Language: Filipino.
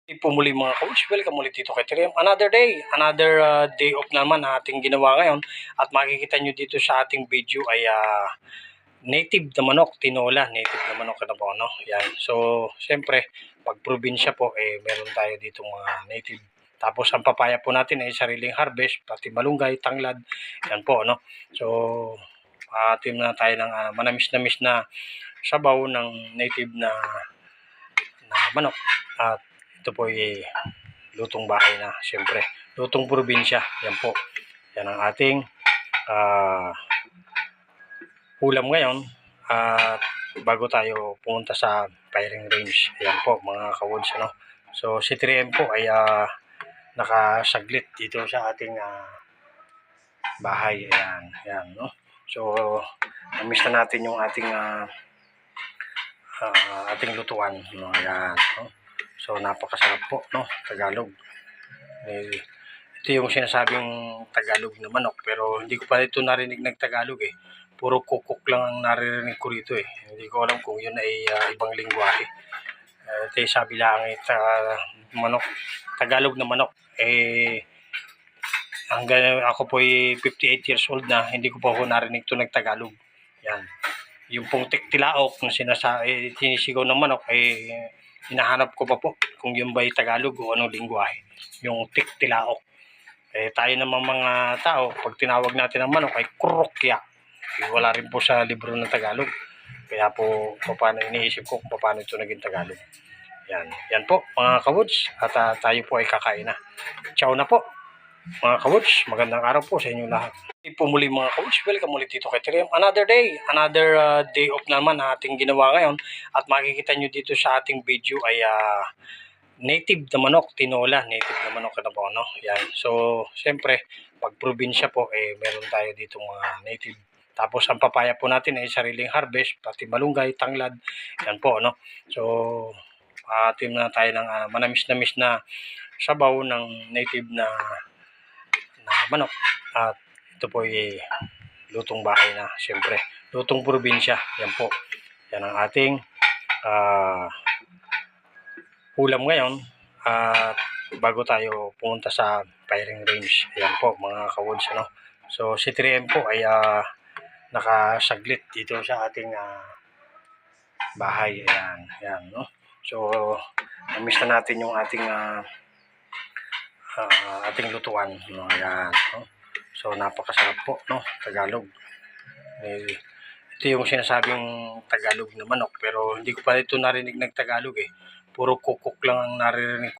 Po muli mga coach, welcome ulit dito kay Triam. Another day, day off naman na ating ginawa ngayon. At makikita nyo dito sa ating video ay native na manok, tinola, native na manok na po, no? Yan. So, siyempre, pag probinsya po, meron tayo dito mga native. Tapos, ang papaya po natin ay sariling harvest, pati malunggay, tanglad, yan po, no? So, team na tayo ng manamis-namis na sabaw ng native na manok. At ito po ay lutong bahay na, siyempre. Lutong probinsya, yan po. Yan ang ating ulam ngayon. At bago tayo pumunta sa firing range, yan po mga ka-woods, ano? So si 3M po ay nakasaglit dito sa ating bahay. Ayan, yan, no? So na-miss na natin yung ating lutuan, no? Ayan, no? So napakasarap po, no? Tagalog. Ito yung sinasabing Tagalog na manok, pero hindi ko pa ito narinig nagtagalog Puro kukuk lang ang naririnig ko rito Hindi ko alam kung yun ay ibang lingwahe. Ito yung sabi lang manok, Tagalog na manok. Hanggang ako po ay 58 years old na, hindi ko pa ako narinig ito nagtagalog. Yan. Yung pong tiktilaok na sinisigaw ng manok hinahanap ko pa po kung yun ba ay Tagalog o anong lingwahe. Yung tiktilaok. Tayo naman mga tao, pag tinawag natin ang manok ay krokya. Wala rin po sa libro ng Tagalog. Kaya po, paano iniisip ko kung paano ito naging Tagalog. Yan. Yan po mga ka-woods. At tayo po ay kakain na. Ciao na po mga ka-woods. Magandang araw po sa inyong lahat. Po muli mga ka-woods, welcome ulit dito kay Triam. Another day, day off naman na ating ginawa ngayon. At makikita nyo dito sa ating video ay native na manok, tinola, native na manok na po, no? Yan. So, siyempre, pag probinsya po, meron tayo dito mga native. Tapos, ang papaya po natin ay sariling harvest, pati malunggay, tanglad, yan po, no? So, team na tayo ng manamis-namis na sabaw ng native na manok. At ito po ay lutong bahay na, siyempre. Lutong probinsya, yan po. Yan ang ating ulam ngayon. At bago tayo pumunta sa firing range, ayan po mga ka-woods, ano? So si 3M po ay nakasaglit dito sa ating bahay. Ayan, ayan, no? So na-miss na natin yung ating lutuan, no? Ayan, no? So napakasarap po, no? Tagalog. Ito yung sinasabing Tagalog na manok, pero hindi ko pa ito narinig nagtagalog Puro kukuk lang ang naririnig